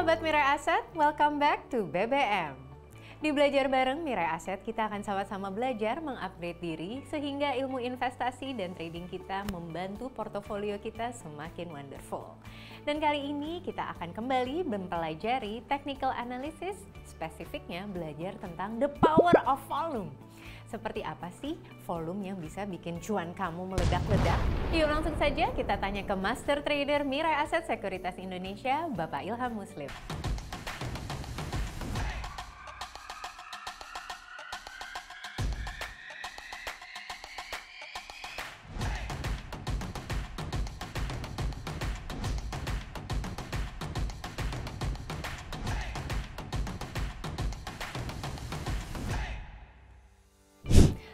Sobat Mirai Aset, welcome back to BBM. Di Belajar Bareng Mirai Aset, kita akan sama-sama belajar mengupgrade diri sehingga ilmu investasi dan trading kita membantu portofolio kita semakin wonderful. Dan kali ini kita akan kembali mempelajari technical analysis, spesifiknya belajar tentang the power of volume. Seperti apa sih volume yang bisa bikin cuan kamu meledak-ledak? Yuk langsung saja kita tanya ke Master Trader Mirai Aset Sekuritas Indonesia, Bapak Ilham Muslim.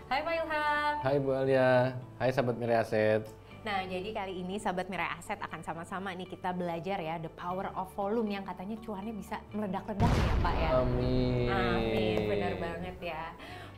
Hai Pak Ilham. Hai Bu Alia, hai sahabat Mirai Aset. Nah, jadi kali ini sahabat Mirai Aset akan sama-sama nih kita belajar ya the power of volume yang katanya cuannya bisa meledak-ledak nih ya Pak ya. Amin. Amin, benar banget ya.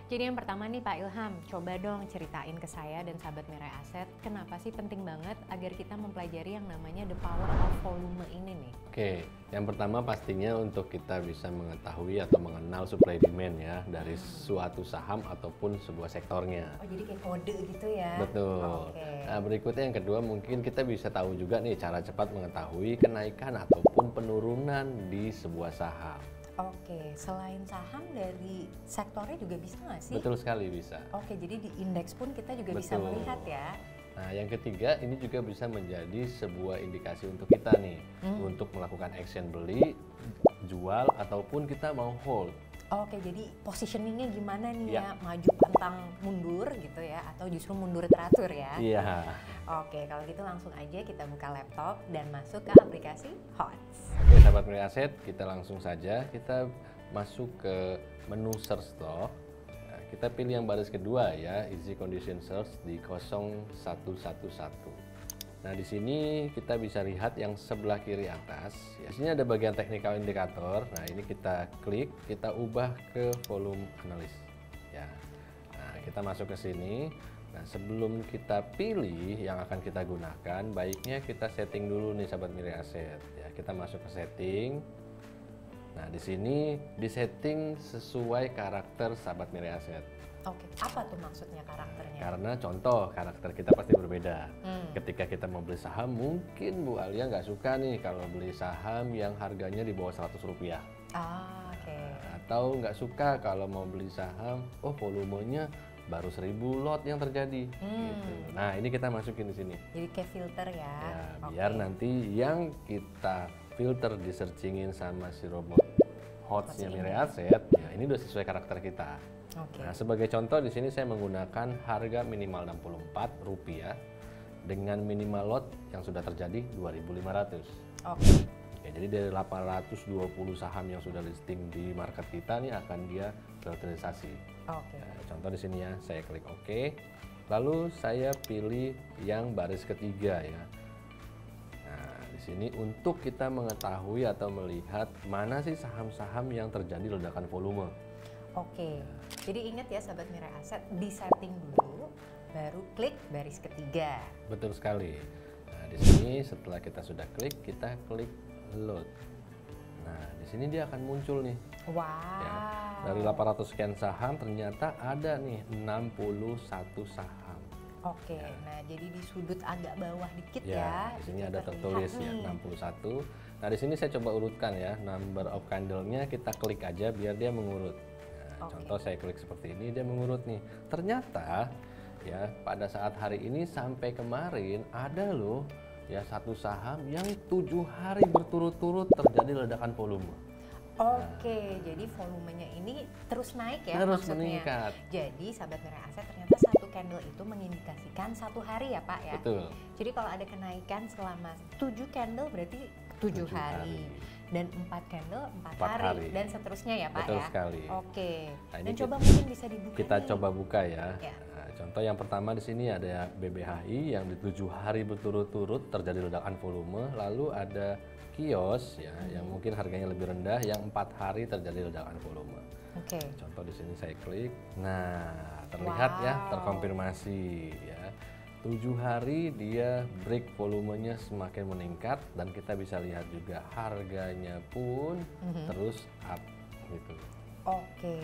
Jadi yang pertama nih Pak Ilham, coba dong ceritain ke saya dan sahabat Mirai Aset kenapa sih penting banget agar kita mempelajari yang namanya the power of volume ini nih. Oke, yang pertama pastinya untuk kita bisa mengetahui atau mengenal supply demand ya dari suatu saham ataupun sebuah sektornya. Oh, jadi kayak kode gitu ya. Betul. Oke. Nah, berikutnya yang kedua mungkin kita bisa tahu juga nih cara cepat mengetahui kenaikan ataupun penurunan di sebuah saham. Oke, selain saham dari sektornya juga bisa nggak sih? Betul sekali bisa. Oke, jadi di indeks pun kita juga bisa Betul. melihat ya. Nah, yang ketiga ini juga bisa menjadi sebuah indikasi untuk kita nih untuk melakukan action beli, jual ataupun kita mau hold. Oke, jadi positioningnya gimana nih Ya. ya? Maju pantang mundur gitu ya, atau justru mundur teratur ya? Iya. Oke, kalau gitu langsung aja kita buka laptop dan masuk ke aplikasi HOTS. Oke, sahabat Mirai Aset, kita langsung saja kita masuk ke menu search stock. Nah, kita pilih yang baris kedua ya, easy condition search di 0111. Nah, di sini kita bisa lihat yang sebelah kiri atas. Ya, di sini ada bagian technical indicator. Nah, ini kita klik, kita ubah ke volume analysis. Ya. Nah, kita masuk ke sini. Nah, sebelum kita pilih yang akan kita gunakan, baiknya kita setting dulu nih sahabat Mirai Aset. Ya, kita masuk ke setting. Nah, di sini disetting sesuai karakter sahabat Mirai Aset. Oke, apa tuh maksudnya karakternya? Karena contoh karakter kita pasti berbeda. Ketika kita mau beli saham, mungkin Bu Alia nggak suka nih kalau beli saham yang harganya di bawah 100 rupiah. Oke. Atau nggak suka kalau mau beli saham, oh volumenya baru 1000 lot yang terjadi. Gitu. Nah, ini kita masukin di sini. Jadi kayak filter ya? Ya, Oke. biar nanti yang kita filter di searchingin sama si robot HOTS-nya Mirai Aset, ya ini udah sesuai karakter kita. Oke. Nah, sebagai contoh di sini saya menggunakan harga minimal Rp64 dengan minimal lot yang sudah terjadi 2.500. Oke. Ya, jadi dari 820 saham yang sudah listing di market kita nih akan dia filterisasi. Oke. Nah, contoh di sini ya, saya klik OK. Lalu saya pilih yang baris ketiga ya. Nah, di sini untuk kita mengetahui atau melihat mana sih saham-saham yang terjadi ledakan volume. Oke. Jadi ingat ya sahabat Mirai Aset, di setting dulu, baru klik baris ketiga. Betul sekali. Nah, di sini setelah kita sudah klik, kita klik load. Nah, di sini dia akan muncul nih. Wow. Ya, dari 800 sekian saham ternyata ada nih 61 saham. Oke. Nah, jadi di sudut agak bawah dikit Ya, ya. di sini itu ada terlihat tertulis ya nih. 61. Nah, di sini saya coba urutkan ya, number of candle-nya kita klik aja biar dia mengurut. Nah, Oke. contoh saya klik seperti ini, dia mengurut nih. Ternyata ya pada saat hari ini sampai kemarin ada loh ya satu saham yang 7 hari berturut-turut terjadi ledakan volume. Oke, jadi volumenya ini terus naik ya Terus maksudnya. meningkat. Jadi sahabat Mirai Aset ternyata satu candle itu mengindikasikan satu hari ya Pak ya. Betul. Jadi kalau ada kenaikan selama 7 candle berarti 7 7 hari. hari. Dan 4 candle 4 4 hari. hari. Dan seterusnya ya Pak Betul ya. sekali. Oke. Nah, ini Dan kita- coba mungkin bisa dibuka Kita nih. coba buka ya. Ya. Nah, contoh yang pertama di sini ada BBHI yang di 7 hari berturut-turut terjadi ledakan volume, lalu ada Kios ya yang mungkin harganya lebih rendah yang 4 hari terjadi ledakan volume. Oke. Contoh di sini saya klik. Nah, terlihat ya Wow. terkonfirmasi ya. 7 hari dia break volumenya semakin meningkat dan kita bisa lihat juga harganya pun terus up gitu. Oke.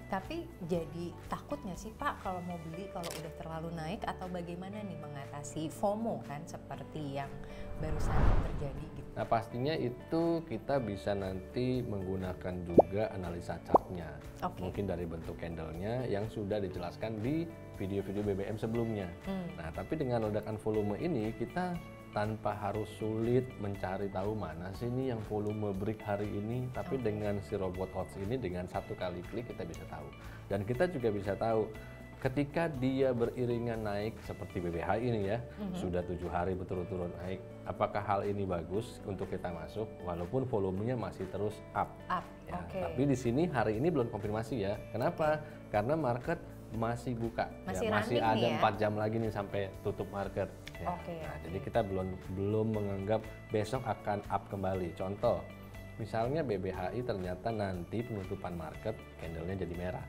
Tapi jadi takut nggak sih Pak kalau mau beli kalau udah terlalu naik, atau bagaimana nih mengatasi FOMO kan seperti yang barusan terjadi gitu? Nah pastinya itu kita bisa nanti menggunakan juga analisa chartnya. Mungkin dari bentuk candlenya yang sudah dijelaskan di video-video BBM sebelumnya. Nah tapi dengan ledakan volume ini kita tanpa harus sulit mencari tahu mana sih ini yang volume break hari ini, tapi dengan si robot HOTS ini dengan satu kali klik kita bisa tahu. Dan kita juga bisa tahu ketika dia beriringan naik seperti BBH ini ya, sudah 7 hari berturut-turut naik, apakah hal ini bagus untuk kita masuk walaupun volumenya masih terus up. Ya, tapi di sini hari ini belum konfirmasi ya. Kenapa? Karena market masih buka, masih ada 4 jam lagi nih sampai tutup market. Ya. Jadi kita belum menganggap besok akan up kembali. Contoh, misalnya BBHI ternyata nanti penutupan market candlenya jadi merah,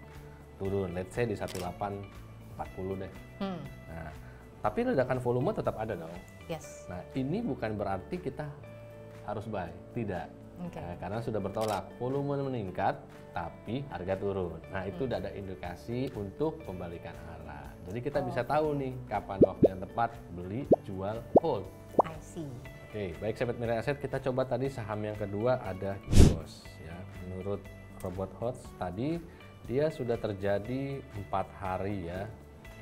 turun, let's say di 1840 deh. Nah, tapi ledakan volume tetap ada dong. Nah, ini bukan berarti kita harus buy, tidak. Karena sudah bertolak, volume meningkat tapi harga turun. Nah itu udah ada indikasi untuk pembalikan arah. Jadi kita bisa tahu nih kapan waktu yang tepat beli, jual, hold. I see. Oke, baik Sobat Mirai Aset, kita coba tadi saham yang kedua ada EOS ya. Menurut robot HOTS tadi dia sudah terjadi 4 hari ya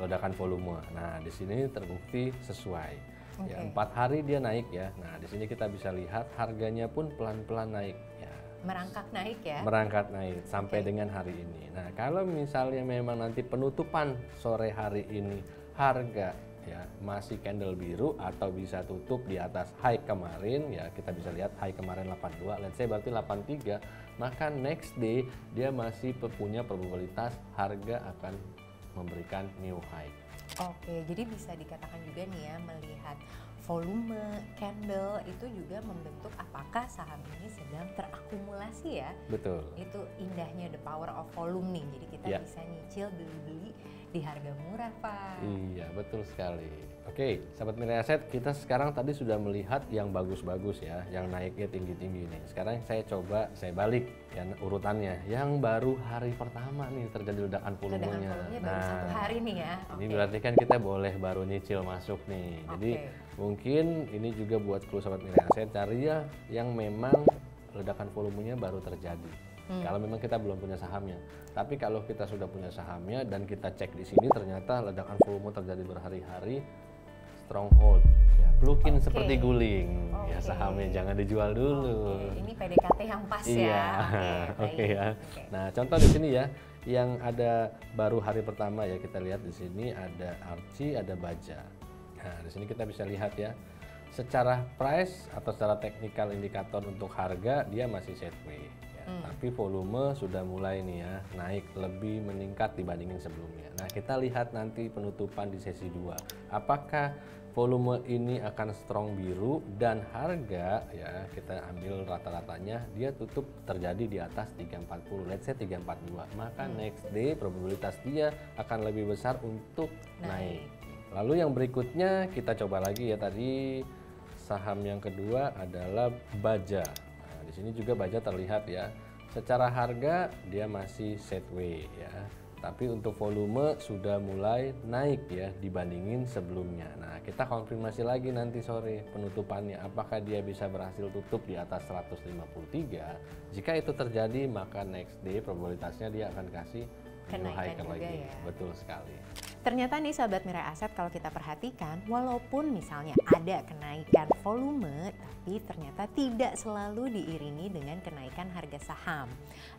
ledakan volume. Nah di sini terbukti sesuai. Ya, 4 hari dia naik ya. Nah, di sini kita bisa lihat harganya pun pelan-pelan naik ya. Merangkak naik ya. Merangkak naik sampai dengan hari ini. Nah, kalau misalnya memang nanti penutupan sore hari ini harga ya masih candle biru atau bisa tutup di atas high kemarin ya, kita bisa lihat high kemarin 82, let's say berarti 83, maka next day dia masih punya probabilitas harga akan memberikan new high. Oke, jadi bisa dikatakan juga nih ya, melihat volume candle itu juga membentuk apakah saham ini sedang terakumulasi ya. Betul. Itu indahnya the power of volume nih. Jadi kita bisa nyicil beli-beli di harga murah, Pak. Iya, betul sekali. Oke, Sahabat Mirai Aset, kita sekarang tadi sudah melihat yang bagus-bagus ya, yang naiknya tinggi-tinggi nih. Sekarang saya balik ya urutannya. Yang baru hari pertama nih terjadi ledakan volumenya. Baru 1 hari nih ya. Ini berarti kan kita boleh baru nyicil masuk nih. Jadi mungkin ini juga buat kru Sahabat Mirai Aset, cari ya yang memang ledakan volumenya baru terjadi. Kalau memang kita belum punya sahamnya. Tapi kalau kita sudah punya sahamnya dan kita cek di sini ternyata ledakan volume terjadi berhari-hari, stronghold ya, bluekin seperti guling ya, sahamnya jangan dijual dulu. Ini PDKT yang pas ya. Ya. Nah, contoh di sini ya, yang ada baru hari pertama ya, kita lihat di sini ada Archie, ada Baja. Nah, di sini kita bisa lihat ya, secara price atau secara teknikal indikator untuk harga dia masih sideways. Tapi volume sudah mulai nih ya naik, lebih meningkat dibandingin sebelumnya. Nah kita lihat nanti penutupan di sesi 2 apakah volume ini akan strong biru dan harga ya kita ambil rata-ratanya dia tutup terjadi di atas 340, let's say 342, maka next day probabilitas dia akan lebih besar untuk naik. Lalu yang berikutnya kita coba lagi ya, tadi saham yang kedua adalah Baja. Di sini juga Baja terlihat ya, secara harga dia masih sideways ya, tapi untuk volume sudah mulai naik ya dibandingin sebelumnya. Nah kita konfirmasi lagi nanti sore penutupannya, apakah dia bisa berhasil tutup di atas 153. Jika itu terjadi maka next day probabilitasnya dia akan kasih new high lagi ya. Betul sekali. Ternyata nih Sahabat Mirai Aset, kalau kita perhatikan walaupun misalnya ada kenaikan volume, tapi ternyata tidak selalu diiringi dengan kenaikan harga saham.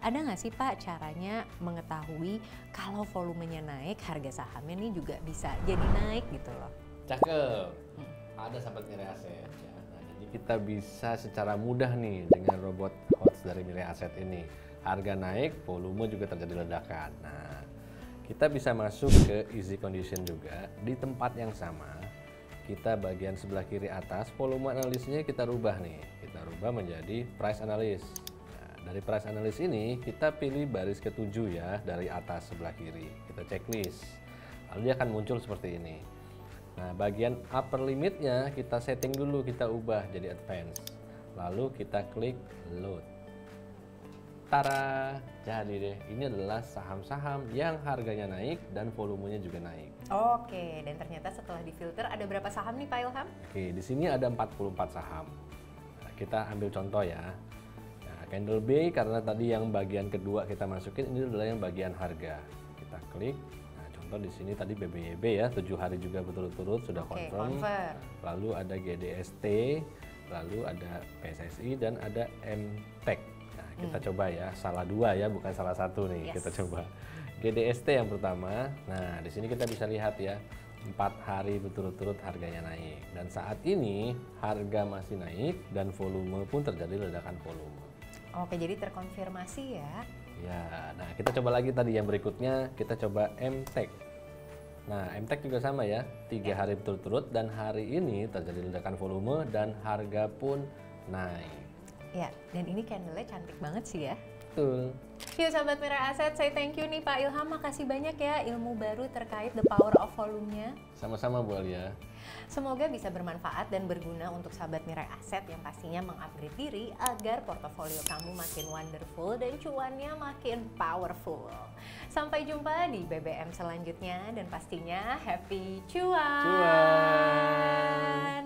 Ada nggak sih Pak caranya mengetahui kalau volumenya naik, harga sahamnya nih juga bisa jadi naik gitu loh? Cakep. Ada Sahabat Mirai Aset ya. Nah, jadi kita bisa secara mudah nih dengan robot HOTS dari Mirai Aset ini. Harga naik, volume juga terjadi ledakan. Nah, kita bisa masuk ke easy condition juga di tempat yang sama. Kita bagian sebelah kiri atas, volume analisisnya kita rubah nih. Kita rubah menjadi price analysis. Nah, dari price analysis ini kita pilih baris ketujuh ya dari atas sebelah kiri. Kita checklist. Lalu dia akan muncul seperti ini. Nah, bagian upper limitnya kita setting dulu, kita ubah jadi advance. Lalu kita klik load. Tara, jadi deh, ini adalah saham-saham yang harganya naik dan volumenya juga naik. Oke, dan ternyata setelah difilter ada berapa saham nih Pak Ilham? Oke, di sini ada 44 saham. Nah, kita ambil contoh ya. Nah, candle B karena tadi yang bagian kedua kita masukin, ini adalah yang bagian harga. Kita klik. Nah, contoh di sini tadi BBYB ya, 7 hari juga berturut-turut sudah Oke, confirm. confirm. Lalu ada GDST, lalu ada PSSI dan ada MTEK. Nah, kita coba ya, salah dua ya, bukan salah satu nih. Yes. Kita coba. GDST yang pertama. Nah, di sini kita bisa lihat ya, 4 hari berturut-turut harganya naik. Dan saat ini harga masih naik dan volume pun terjadi ledakan volume. Oke, jadi terkonfirmasi ya. Ya, nah kita coba lagi tadi yang berikutnya, kita coba MTEK. Nah, MTEK juga sama ya, 3 hari berturut-turut dan hari ini terjadi ledakan volume dan harga pun naik. Ya, dan ini candle-nya cantik banget sih ya. Betul. Yuk Sahabat Mira Aset, saya thank you nih Pak Ilham, makasih banyak ya ilmu baru terkait the power of volume-nya. Sama-sama Bu Alia. Semoga bisa bermanfaat dan berguna untuk Sahabat Mira Aset yang pastinya mengupgrade diri agar portofolio kamu makin wonderful dan cuannya makin powerful. Sampai jumpa di BBM selanjutnya dan pastinya happy cuan! Cuan!